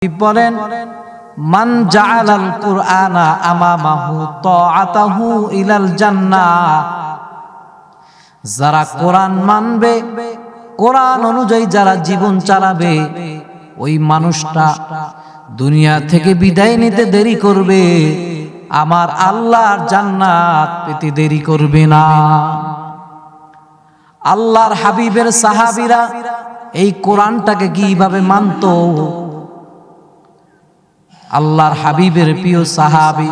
বলেন মান জাআলাল কুরআনা আমামাহু তাআতাহু ইলাল জান্নাহ, যারা কোরআন মানবে, কোরআন অনুযায়ী যারা জীবন চালাবে, ওই মানুষটা দুনিয়া থেকে বিদায় নিতে দেরি করবে, আমার আল্লাহর জান্নাত পেতে দেরি করবে না। আল্লাহর হাবিবের সাহাবীরা এই কোরআনটাকে কিভাবে মানতো? আল্লাহর হাবিবের প্রিয় সাহাবী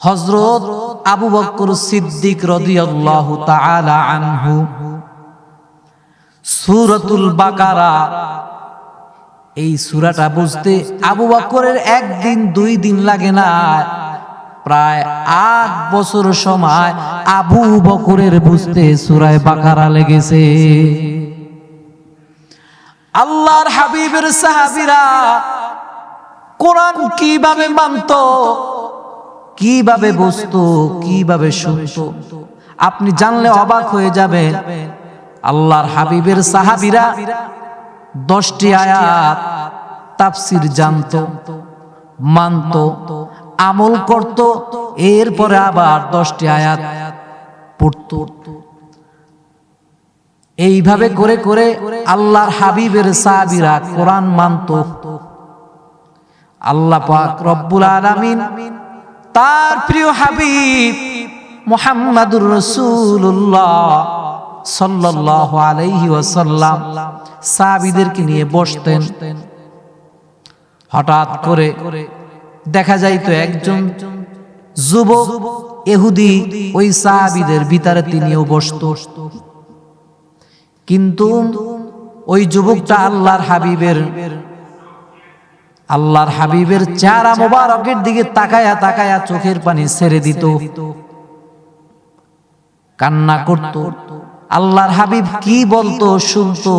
হযরত আবু বকর সিদ্দিক রাদিয়াল্লাহু তাআলা আনহু সূরাতুল বাকারা, এই সূরাটা বুঝতে আবু বকরের একদিন দুই দিন লাগে না, প্রায় 8 বছর সময় আবু বকরের বুঝতে সূরা বাকারা লেগেছে। আল্লাহর হাবিবের সাহাবীরা কোরআন কিভাবে মানতো, কিভাবে বুঝতো, কিভাবে শুনতো, আপনি জানলে অবাক হয়ে যাবেন। আল্লাহর হাবিবের সাহাবীরা 10টি আয়াত তাফসীর জানতো, মানতো, আমল করত, এরপরে আবার 10টি আয়াত পড়তো। এইভাবে করে করে আল্লাহর হাবিবের সাহাবীরা কোরআন মানতো। আল্লাহ পাক রব্বুল আলামিন তার প্রিয় হাবিব মুহাম্মাদুর রাসূলুল্লাহ সাল্লাল্লাহু আলাইহি ওয়াসাল্লাম সাহাবীদেরকে নিয়ে বসতেন। হঠাৎ করে দেখা যাইতো একজন যুবক ইহুদি ওই সাহাবীদের ভিতরে তিনিও বসতো, কিন্তু ওই যুবকটা আল্লাহর হাবিবের চেহারা মোবারকের দিকে তাকায়া তাকায়া চোখের পানি ছেড়ে দিত, কান্না করত। আল্লাহর হাবিব কি বলতো শুনতো,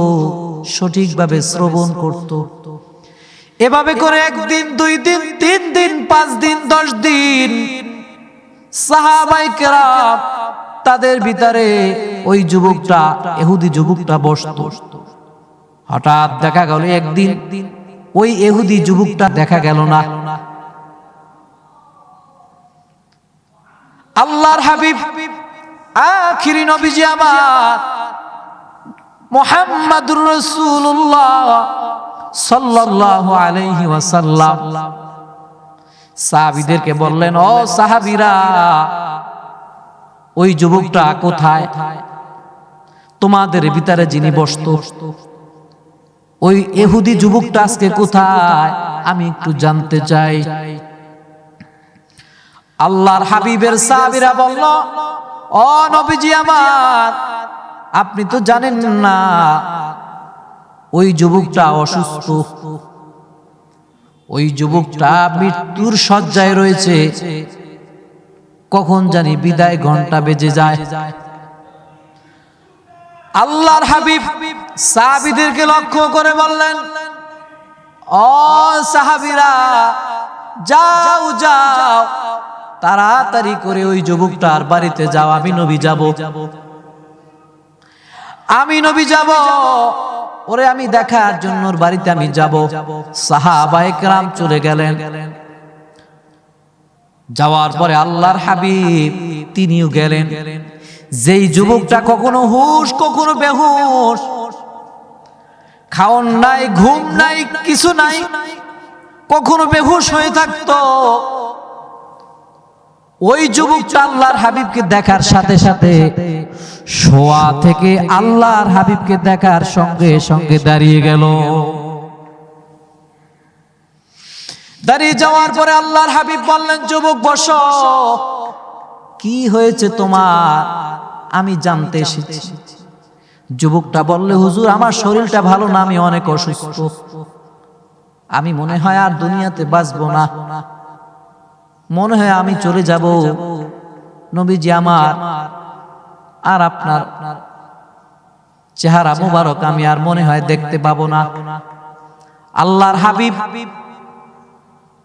সঠিকভাবে শ্রবণ করত। এভাবে করে একদিন, 2 দিন, 3 দিন, 5 দিন, 10 দিন সাহাবায়ে কেরাম তাদের ভিতরে ওই যুবকটা, ইহুদি যুবকটা বসতো। হঠাৎ দেখা গেল একদিন ওই ইহুদি যুবকটা দেখা গেল না। আল্লাহর হাবিব আখিরি নবীজি আমার মুহাম্মাদুর রাসূলুল্লাহ সাল্লাল্লাহু আলাইহি ওয়াসাল্লাম সাহাবীদেরকে বললেন, ও সাহাবীরা, ওই যুবকটা কোথায়? তোমাদের ভিতরে যিনি বসতো, ওই ইহুদি যুবকটা আজকে কোথায়? আমি একটু জানতে চাই। আল্লাহর হাবিবের সাহাবীরা বলল, ও নবীজি আমার, আপনি তো জানেন না ওই যুবকটা অসুস্থ, ওই যুবকটা মৃত্যুর শয্যায় রয়েছে, কখন জানি বিদায় ঘন্টা বেজে যায়। আল্লাহর হাবিব সাহাবীদেরকে লক্ষ্য করে বললেন, ও সাহাবীরা, যাও যাও, তাড়াতাড়ি করে ওই যুবকটার বাড়িতে যাও, আমি নবী যাব, ওরে আমি দেখার জন্য ওর বাড়িতে আমি যাব। সাহাবায়ে কেরাম চলে গেলেন। যাওয়ার পরে আল্লাহর হাবিব তিনিও গেলেন। যেই যুবকটা কখনো হুশ, কখনো বেহুশ, খাওন নাই, ঘুম নাই, কিছু নাই, কখনো বেহুশ হয়ে থাকতো, ওই যুবকটা আল্লাহর হাবিবকে দেখার সাথে সাথে শোয়া থেকে আল্লাহর হাবিবকে দেখার সঙ্গে সঙ্গে দাঁড়িয়ে গেল। দাঁড়িয়ে যাওয়ার পরে আল্লাহর হাবিব বললেন, যুবক বসো, কি হয়েছে তোমার? আমি জানতে এসেছি। যুবকটা বললে, হুজুর, আমার শরীরটা ভালো না, আমি অনেক অসুস্থ, আমি মনে হয় আর দুনিয়াতে বাঁচবো না, মনে হয় আমি চলে যাব। নবীজি আমার, আর আপনার চেহারা মোবারক আমি আর মনে হয় দেখতে পাবো না। আল্লাহর হাবিব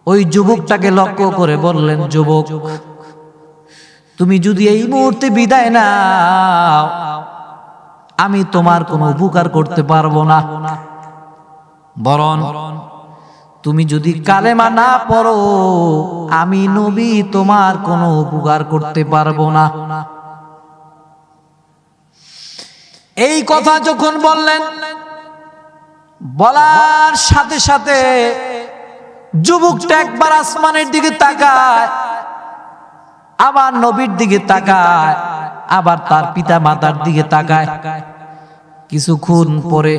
ওই যুবকটাকে লক্ষ্য করে বললেন, যুবক, তুমি যদি এই মুহূর্তে বিদায় নাও, আমি তোমার কোনো উপকার করতে পারবো না, বরং তুমি যদি কালেমা না পড়ো আমি নবী তোমার কোনো উপকার করতে পারবো না। এই কথা যখন বললেন, বলার সাথে সাথে যুবকটা একবার আসমানের দিকে তাকায়, আবার নবীর দিকে তাকায়, আবার তার পিতা মাতার দিকে তাকায়। কিছুক্ষণ পরে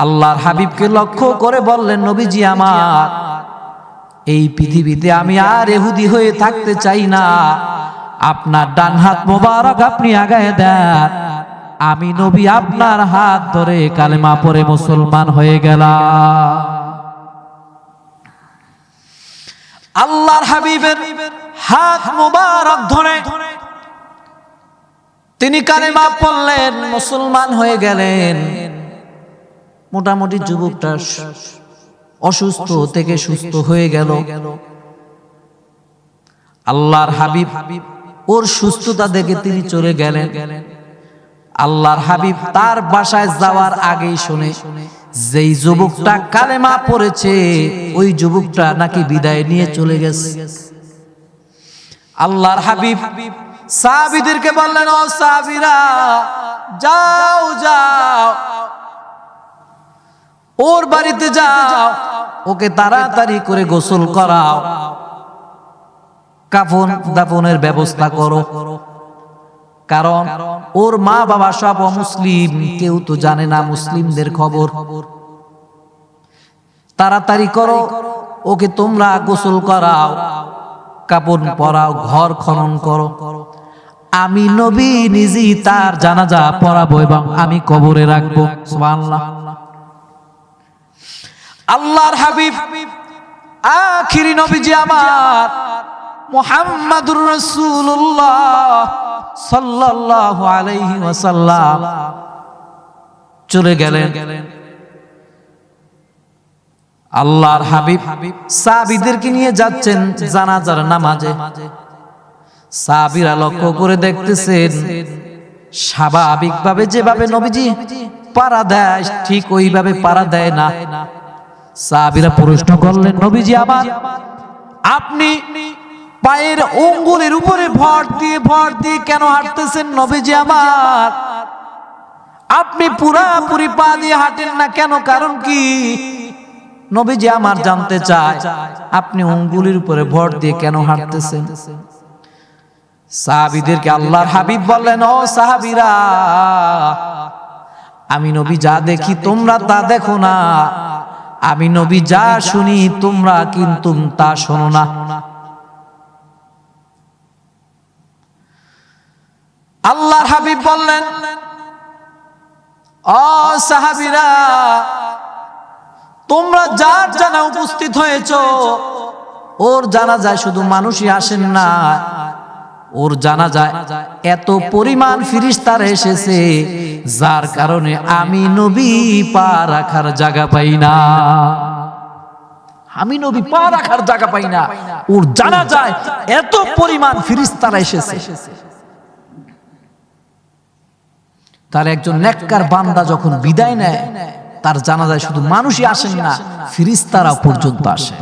আল্লাহর হাবিবকে লক্ষ্য করে বললেন, নবীজি আমার, এই পৃথিবীতে আমি আর ইহুদি হয়ে থাকতে চাই না। আপনার ডান হাত মোবারক আপনি আগায় দেন, আমি নবী আপনার হাত ধরে কালেমা পড়ে মুসলমান হয়ে গেলাম। আল্লাহর হাবিবের হাত মোবারক ধরে তিনি কালেমা পড়লেন, মুসলমান হয়ে গেলেন। মোটামুটি যুবকটা অসুস্থ থেকে সুস্থ হয়ে গেল। আল্লাহর হাবিব ওর সুস্থতা দেখে তিনি চলে গেলেন। আল্লাহর হাবিব তার বাসায় যাওয়ার আগেই শুনে যেই যুবকটা কালেমা পড়েছে ওই যুবকটা নাকি বিদায় নিয়ে চলে গেছে। আল্লাহর হাবিব সাহাবীদেরকে বললেন, ও সাহাবীরা, যাও যাও ওর বাড়িতে যাও, ওকে তাড়াতাড়ি করে গোসল করাও, কাফন দাফনের ব্যবস্থা করো। কারণ ওর মা বাবা সব অমুসলিম, কেউ তো জানে না মুসলিমদের খবর। তাড়াতাড়ি করো, ওকে তোমরা গোসল করাও, কাপড় পরাও, ঘর খনন করো। আমি নবী নিজেই তার জানাজা পড়াবো এবং আমি কবরে রাখবো। সুবহানাল্লাহ। আল্লাহর হাবিব আখিরি নবীজি আমার মুহাম্মাদুর রাসূলুল্লাহ সাল্লাল্লাহু আলাইহি ওয়াসাল্লাম চলে গেলেন। আল্লাহর হাবিব সাহাবীদেরকে নিয়ে যাচ্ছেন জানাজার নামাজে। সাহাবীরা লক্ষ্য করে দেখতেছেন স্বাভাবিকভাবে যেভাবে নবীজি পাড়া দেয় ঠিক ওইভাবে পাড়া দেয় না। সাহাবীরা প্রশ্ন করলেন, নবীজি আমার, আপনি পায়ের আঙ্গুলের উপরে ভর দিয়ে কেন হাঁটতেছেন? নবীজি আমার, আপনি পুরাপুরি পা দিয়ে হাঁটেন না কেন? কারণ কি? নবীজি আমার জানতে চায় আপনি আঙ্গুলের উপরে ভর দিয়ে কেন হাঁটতেছেন? সাহাবীদেরকে আল্লাহর হাবিব বললেন, ও সাহাবীরা, আমি নবী যা দেখি তোমরা তা দেখো না, আমি নবী যা শুনি তোমরা কিন্তু তা শোনো না। আল্লাহর হাবিব বললেন, ও সাহাবীরা, তোমরা যার জানা উপস্থিত হয়েছো, ওর জানাজায় শুধু মানুষই আসেন না, ওর জানাজায় এত পরিমাণ ফেরেশতারা এসেছে যার কারণে আমি নবী পা রাখার জায়গা পাই না। আমি নবী পা রাখার জায়গা পাই না, ওর জানাজায় এত পরিমাণ ফেরেশতারা এসেছে। তার একজন নেককার বান্দা যখন বিদায় নেয়, তার জানাজায় শুধু মানুষই আসেন না, ফেরেশতারা পর্যন্ত আসে।